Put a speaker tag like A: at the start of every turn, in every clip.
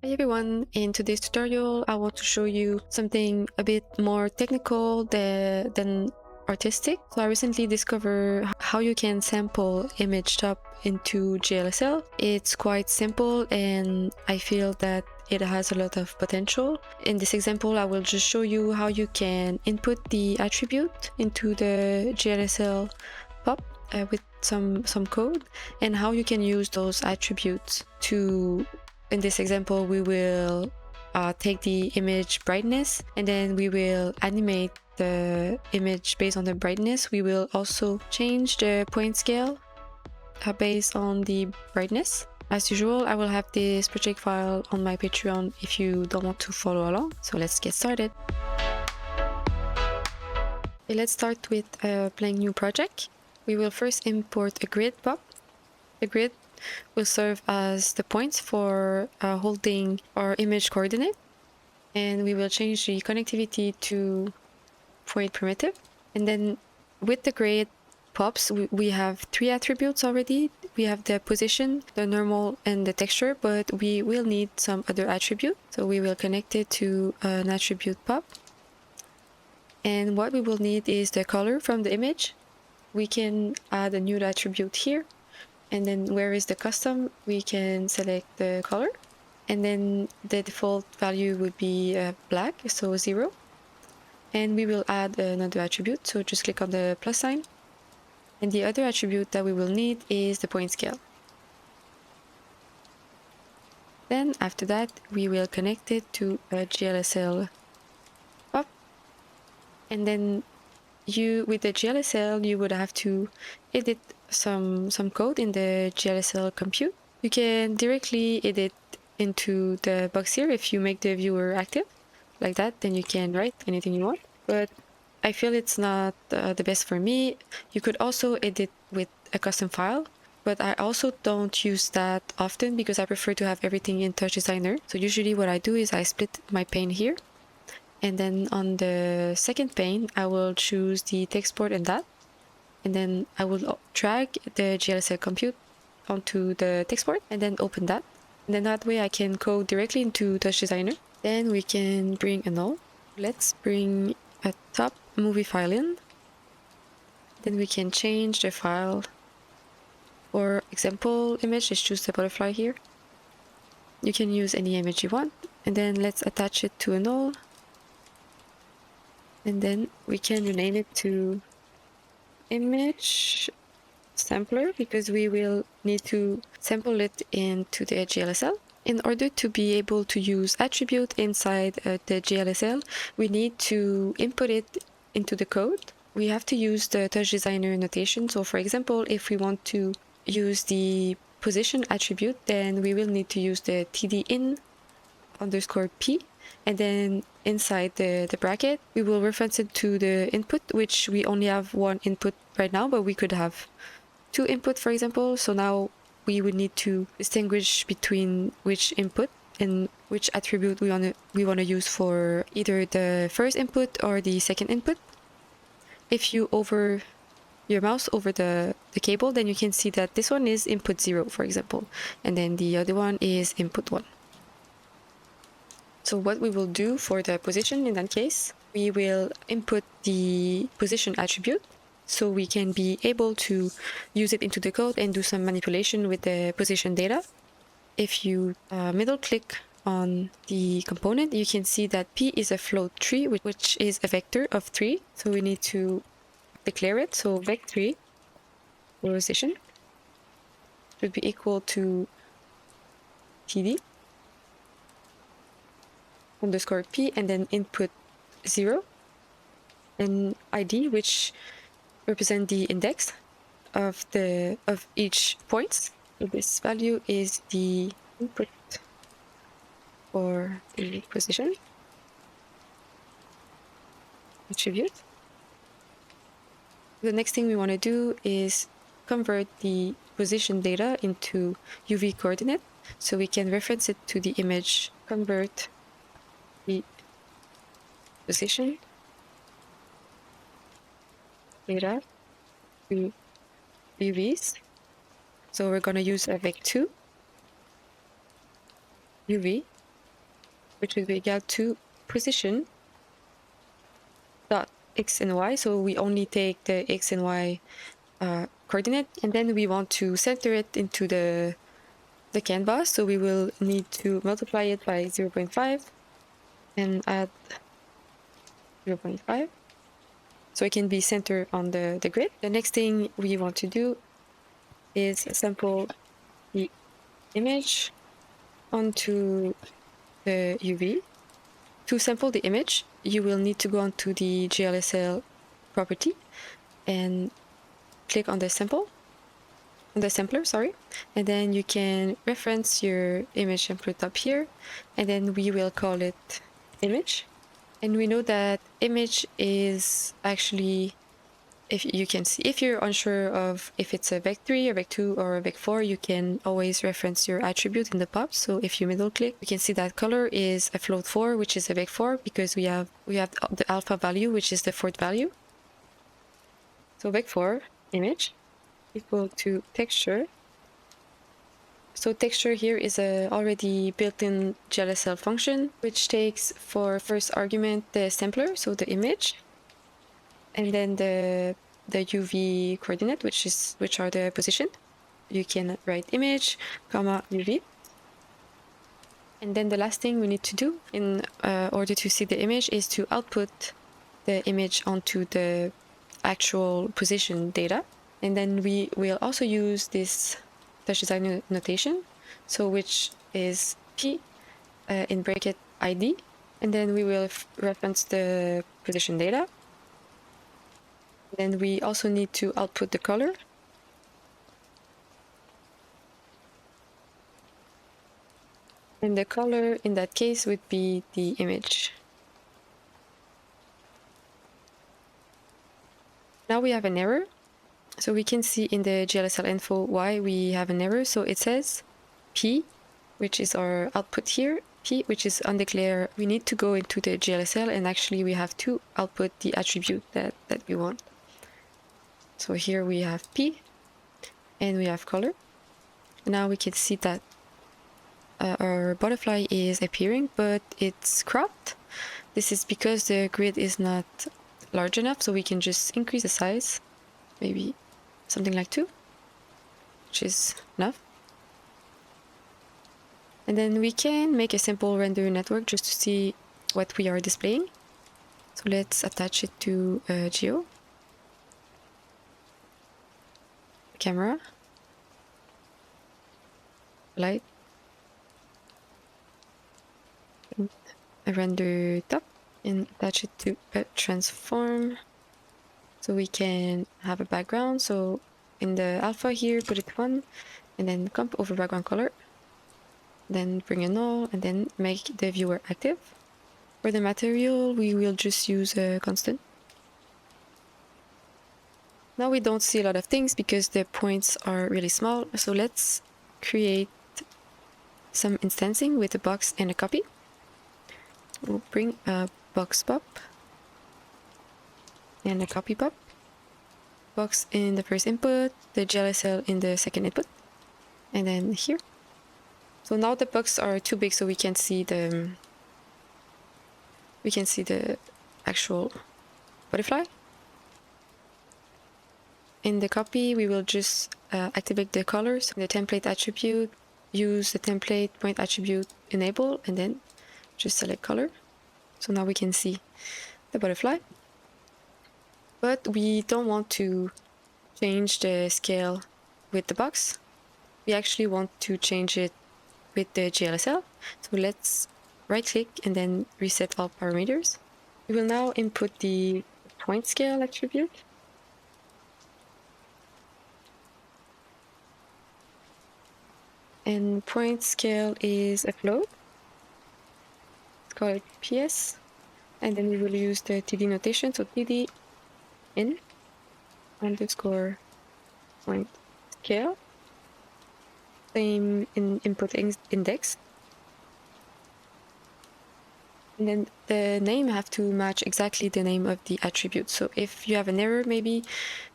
A: Hi everyone, in today's tutorial I want to show you something a bit more technical than artistic. So I recently discovered how you can sample image top into GLSL. It's quite simple and I feel that it has a lot of potential. In this example I will just show you how you can input the attribute into the GLSL pop with some code, and how you can use those attributes to, in this example we will take the image brightness and then we will animate the image based on the brightness. We will also change the point scale based on the brightness. As usual, I will have this project file on my Patreon if you don't want to follow along. So let's get started. Okay, let's start with a blank new project. We will first import a grid pop. The grid will serve as the points for holding our image coordinate, and we will change the connectivity to point primitive. And then with the grid pops we have three attributes already. We have the position, the normal, and the texture, but we will need some other attribute, so we will connect it to an attribute pop. And what we will need is the color from the image. We can add a new attribute here, and then where is the custom, we can select the color, and then the default value would be black, so 0. And we will add another attribute, so just click on the plus sign. And the other attribute that we will need is the point scale. Then after that we will connect it to a GLSL pop, and then with the GLSL you would have to edit some code in the GLSL compute. You can directly edit into the box here if you make the viewer active like that, then you can write anything you want, but I feel it's not the best for me. You could also edit with a custom file, but I also don't use that often because I prefer to have everything in TouchDesigner. So usually what I do is I split my pane here, and then on the second pane I will choose the textboard and that, and then I will drag the GLSL compute onto the textboard and then open that, and then that way I can code directly into TouchDesigner. Then we can bring a null. Let's bring a top movie file in. Then we can change the file. For example image, let's choose the butterfly here. You can use any image you want, and then let's attach it to a null, and then we can rename it to image sampler because we will need to sample it into the GLSL. In order to be able to use attribute inside the GLSL, we need to input it into the code. We have to use the TouchDesigner notation. So for example, if we want to use the position attribute, then we will need to use the tdin underscore p, and then inside the bracket we will reference it to the input, which we only have one input right now, but we could have two input, for example. So now we would need to distinguish between which input and which attribute we want to use for either the first input or the second input. If you hover your mouse over the cable, then you can see that this one is input 0, for example, and then the other one is input 1. So what we will do for the position in that case, we will input the position attribute, so we can be able to use it into the code and do some manipulation with the position data. If you middle click on the component, you can see that p is a float 3, which is a vector of 3. So we need to declare it. So vec3 position should be equal to td underscore p, and then input 0 and id, which represent the index of each point. So this value is the input for the position attribute. The next thing we want to do is convert the position data into UV coordinate, so we can reference it to the image. Convert the position data to UVs. So we're going to use a vec2 UV which is equal to position dot x and y. So we only take the x and y coordinate, and then we want to center it into the canvas. So we will need to multiply it by 0.5 and add 0.5. So it can be centered on the grid. The next thing we want to do is sample the image onto the UV. To sample the image, you will need to go onto the GLSL property and click on the sampler, sorry. And then you can reference your image and put it up here. And then we will call it image. And we know that image is actually, if you can see, if you're unsure of if it's a vec3, a vec2, or a vec4, you can always reference your attribute in the pop. So if you middle click, you can see that color is a float 4, which is a vec4, because we have the alpha value, which is the fourth value. So vec4 image equal to texture. So texture here is a already built-in GLSL function, which takes for first argument the sampler, so the image, and then the UV coordinate, which are the position. You can write image, comma UV. And then the last thing we need to do in order to see the image is to output the image onto the actual position data. And then we will also use this TouchDesigner notation, so which is P in bracket ID, and then we will reference the position data. Then we also need to output the color. And the color in that case would be the image. Now we have an error. So we can see in the GLSL info why we have an error. So it says P, which is our output here, P, which is undeclared. We need to go into the GLSL and actually we have to output the attribute that we want. So here we have P and we have color. Now we can see that our butterfly is appearing, but it's cropped. This is because the grid is not large enough, so we can just increase the size, maybe something like 2, which is enough. And then we can make a simple render network just to see what we are displaying. So let's attach it to Geo. Camera. Light. And a render top and attach it to a transform. So we can have a background. So in the alpha here, put it 1, and then comp over background color. Then bring a null, and then make the viewer active. For the material, we will just use a constant. Now we don't see a lot of things because the points are really small. So let's create some instancing with a box and a copy. We'll bring a box pop and a copy pop. Box in the first input, the GLSL in the second input, and then here. So now the box are too big, so we can see the actual butterfly. In the copy, we will just activate the colors, the template attribute, use the template point attribute enable, and then just select color. So now we can see the butterfly. But we don't want to change the scale with the box. We actually want to change it with the GLSL. So let's right click and then reset all parameters. We will now input the point scale attribute. And point scale is a float. Let's call it PS. And then we will use the TD notation. So TD in underscore point scale. Same in input index. And then the name have to match exactly the name of the attribute. So if you have an error, maybe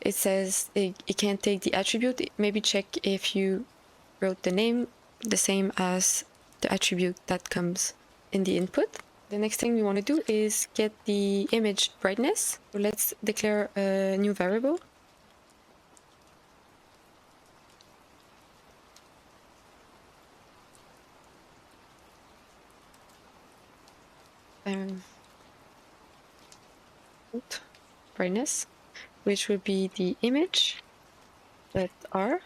A: it says it can't take the attribute, maybe check if you wrote the name the same as the attribute that comes in the input. The next thing we want to do is get the image brightness. So let's declare a new variable. Brightness, which would be the image .r,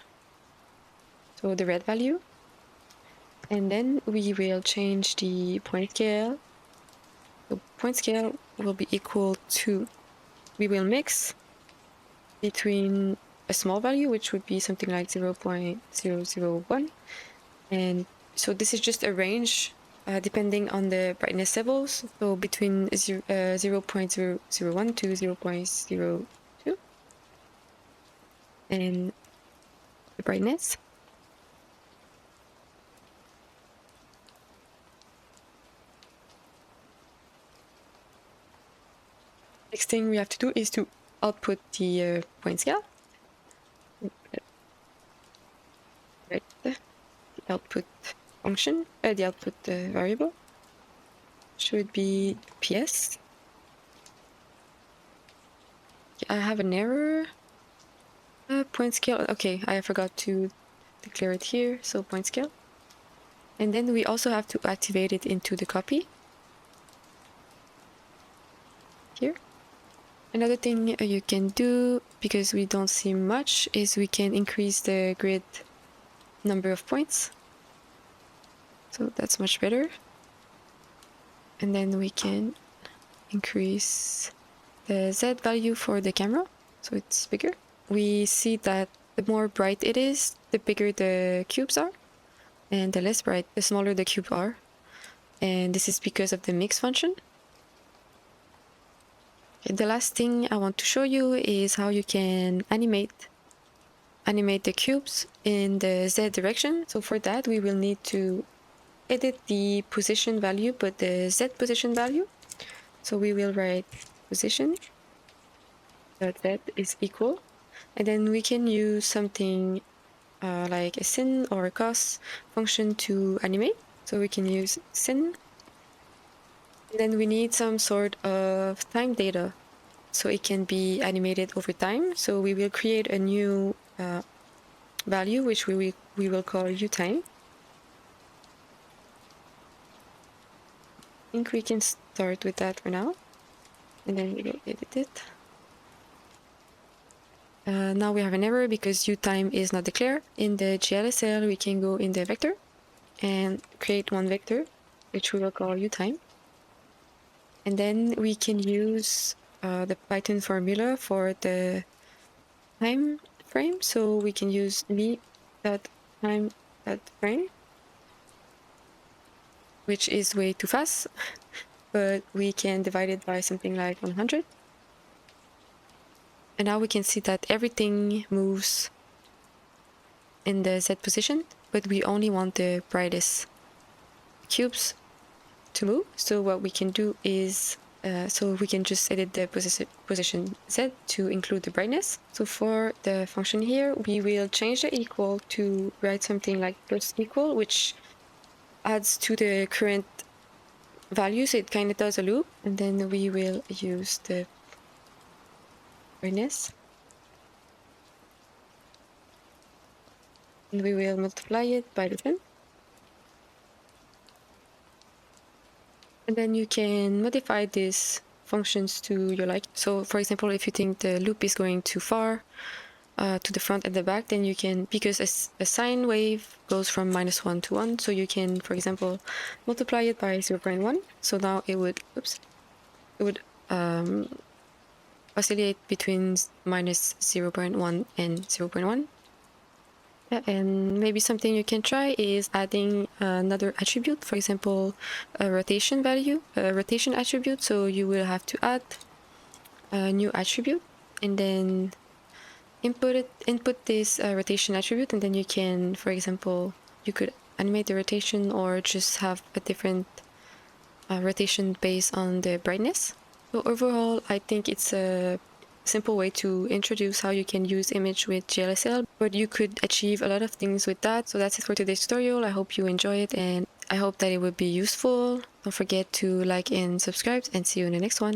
A: so the red value, and then we will change the point scale. The point scale will be equal to, we will mix between a small value, which would be something like 0.001, and so this is just a range depending on the brightness levels, so between 0.001 to 0.02, and the brightness. Next thing we have to do is to output the point scale. Right, the output function, the output variable should be PS. I have an error. Point scale. Okay, I forgot to declare it here. So point scale, and then we also have to activate it into the copy here. Another thing you can do, because we don't see much, is we can increase the grid number of points. So that's much better. And then we can increase the Z value for the camera, so it's bigger. We see that the more bright it is, the bigger the cubes are, and the less bright, the smaller the cubes are. And this is because of the mix function. The last thing I want to show you is how you can animate the cubes in the Z direction. So for that, we will need to edit the position value, but the Z position value. So we will write position .z is equal, and then we can use something like a sin or a cos function to animate. So we can use sin. Then we need some sort of time data, so it can be animated over time. So we will create a new value, which we will call uTime. I think we can start with that for now, and then we will edit it. Now we have an error because uTime is not declared. In the GLSL, we can go in the vector and create one vector, which we will call uTime. And then we can use the Python formula for the time frame. So we can use me.time.frame, which is way too fast, but we can divide it by something like 100. And now we can see that everything moves in the Z position, but we only want the brightest cubes to move. So what we can do is, so we can just edit the position Z to include the brightness. So for the function here, we will change the equal to write something like plus equal, which adds to the current value, so it kind of does a loop. And then we will use the brightness, and we will multiply it by the 10. And then you can modify these functions to your liking. So for example, if you think the loop is going too far to the front and the back, then you can, because a sine wave goes from -1 to 1, so you can, for example, multiply it by 0.1. So now it would, oscillate between -0.1 and 0.1. And maybe something you can try is adding another attribute, for example, a rotation value, a rotation attribute. So you will have to add a new attribute and then input this rotation attribute, and then you can, for example, you could animate the rotation or just have a different rotation based on the brightness. So overall, I think it's a simple way to introduce how you can use image with GLSL, but you could achieve a lot of things with that. So that's it for today's tutorial. I hope you enjoy it, and I hope that it would be useful. Don't forget to like and subscribe, and see you in the next one.